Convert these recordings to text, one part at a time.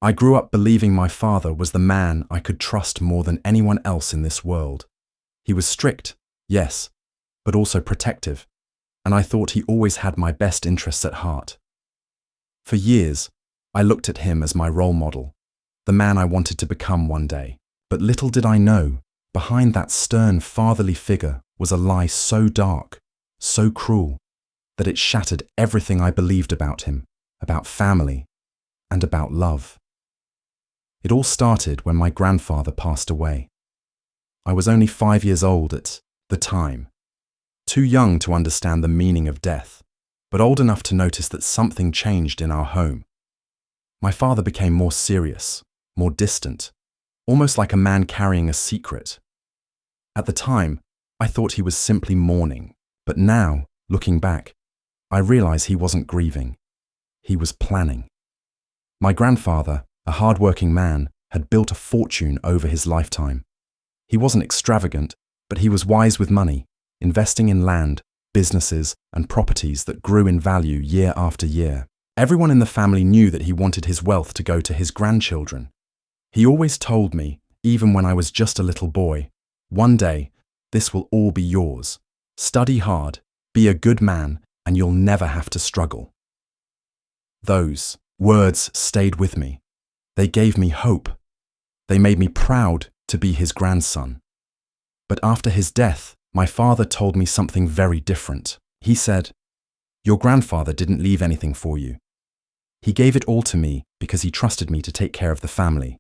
I grew up believing my father was the man I could trust more than anyone else in this world. He was strict, yes, but also protective, and I thought he always had my best interests at heart. For years, I looked at him as my role model, the man I wanted to become one day. But little did I know, behind that stern fatherly figure was a lie so dark, so cruel, that it shattered everything I believed about him, about family, and about love. It all started when my grandfather passed away. I was only 5 years old at the time, too young to understand the meaning of death, but old enough to notice that something changed in our home. My father became more serious, more distant, almost like a man carrying a secret. At the time, I thought he was simply mourning, but now, looking back, I realize he wasn't grieving. He was planning. My grandfather, a hard-working man, had built a fortune over his lifetime. He wasn't extravagant, but he was wise with money, investing in land, businesses, and properties that grew in value year after year. Everyone in the family knew that he wanted his wealth to go to his grandchildren. He always told me, even when I was just a little boy, one day, this will all be yours. Study hard, be a good man, and you'll never have to struggle. Those words stayed with me. They gave me hope. They made me proud to be his grandson. But after his death, my father told me something very different. He said, "Your grandfather didn't leave anything for you. He gave it all to me because he trusted me to take care of the family.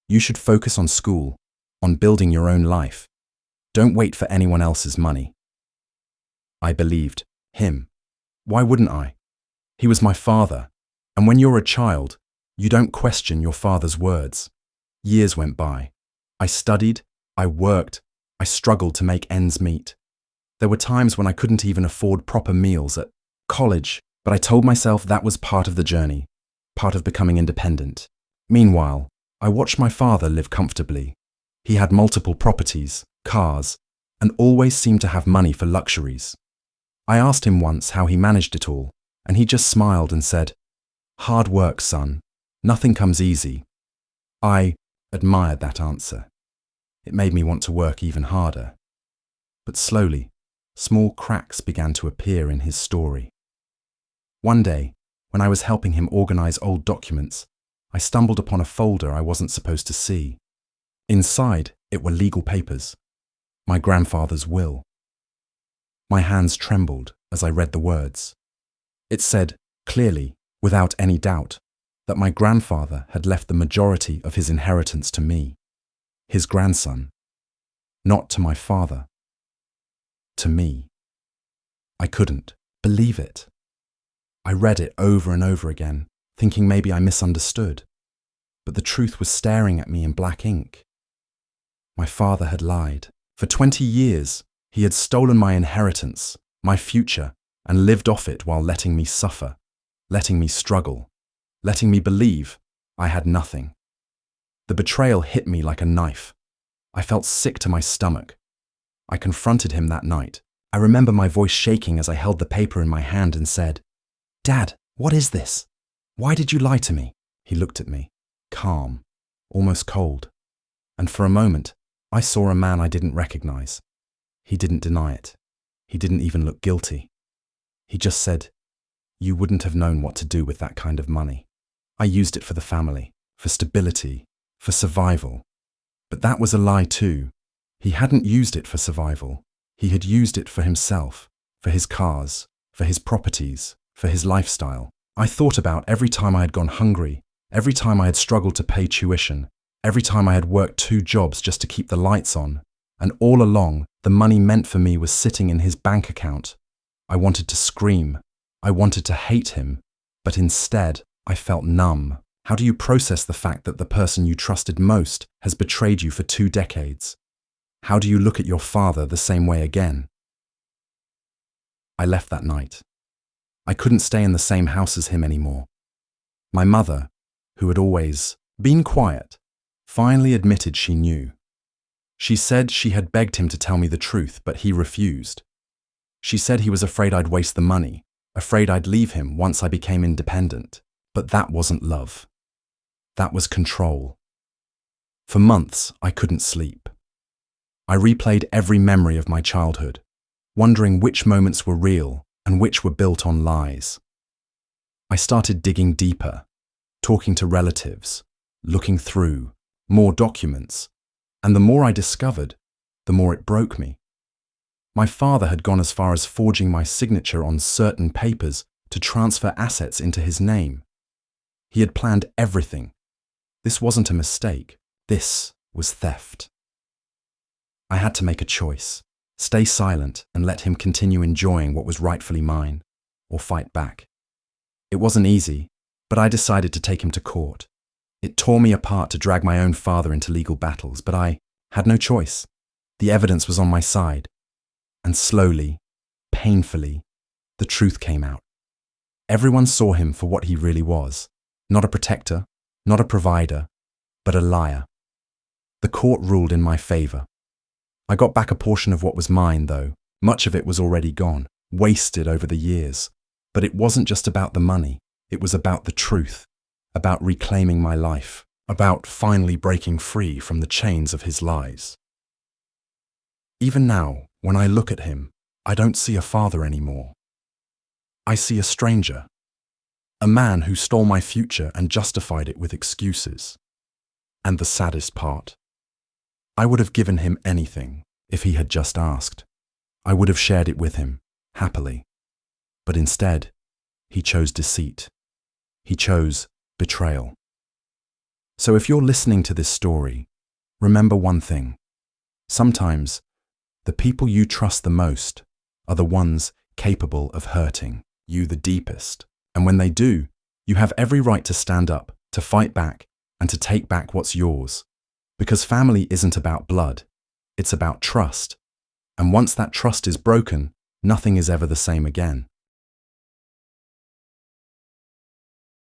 You should focus on school, on building your own life. Don't wait for anyone else's money." I believed him. Why wouldn't I? He was my father, and when you're a child, you don't question your father's words. Years went by. I studied, I worked, I struggled to make ends meet. There were times when I couldn't even afford proper meals at college, but I told myself that was part of the journey, part of becoming independent. Meanwhile, I watched my father live comfortably. He had multiple properties, cars, and always seemed to have money for luxuries. I asked him once how he managed it all, and he just smiled and said, "Hard work, son. Nothing comes easy." I admired that answer. It made me want to work even harder. But slowly, small cracks began to appear in his story. One day, when I was helping him organize old documents, I stumbled upon a folder I wasn't supposed to see. Inside, it were legal papers. My grandfather's will. My hands trembled as I read the words. It said, clearly, without any doubt, that my grandfather had left the majority of his inheritance to me, his grandson, not to my father, to me. I couldn't believe it. I read it over and over again, thinking maybe I misunderstood, but the truth was staring at me in black ink. My father had lied. For 20 years, he had stolen my inheritance, my future, and lived off it while letting me suffer, letting me struggle, letting me believe I had nothing. The betrayal hit me like a knife. I felt sick to my stomach. I confronted him that night. I remember my voice shaking as I held the paper in my hand and said, "Dad, what is this? Why did you lie to me?" He looked at me, calm, almost cold, and for a moment, I saw a man I didn't recognize. He didn't deny it. He didn't even look guilty. He just said, "You wouldn't have known what to do with that kind of money. I used it for the family, for stability, for survival." But that was a lie too. He hadn't used it for survival. He had used it for himself, for his cars, for his properties, for his lifestyle. I thought about every time I had gone hungry, every time I had struggled to pay tuition, every time I had worked 2 jobs just to keep the lights on, and all along, the money meant for me was sitting in his bank account. I wanted to scream. I wanted to hate him, but instead, I felt numb. How do you process the fact that the person you trusted most has betrayed you for 2 decades? How do you look at your father the same way again? I left that night. I couldn't stay in the same house as him anymore. My mother, who had always been quiet, finally admitted she knew. She said she had begged him to tell me the truth, but he refused. She said he was afraid I'd waste the money, afraid I'd leave him once I became independent. But that wasn't love. That was control. For months, I couldn't sleep. I replayed every memory of my childhood, wondering which moments were real and which were built on lies. I started digging deeper, talking to relatives, looking through more documents, and the more I discovered, the more it broke me. My father had gone as far as forging my signature on certain papers to transfer assets into his name. He had planned everything. This wasn't a mistake. This was theft. I had to make a choice: stay silent and let him continue enjoying what was rightfully mine, or fight back. It wasn't easy, but I decided to take him to court. It tore me apart to drag my own father into legal battles, but I had no choice. The evidence was on my side. And slowly, painfully, the truth came out. Everyone saw him for what he really was: not a protector, not a provider, but a liar. The court ruled in my favor. I got back a portion of what was mine, though. Much of it was already gone, wasted over the years. But it wasn't just about the money. It was about the truth, about reclaiming my life, about finally breaking free from the chains of his lies. Even now, when I look at him, I don't see a father anymore. I see a stranger, a man who stole my future and justified it with excuses. And the saddest part, I would have given him anything if he had just asked. I would have shared it with him, happily. But instead, he chose deceit. He chose betrayal. So if you're listening to this story, remember one thing. Sometimes, the people you trust the most are the ones capable of hurting you the deepest. And when they do, you have every right to stand up, to fight back, and to take back what's yours. Because family isn't about blood, it's about trust. And once that trust is broken, nothing is ever the same again.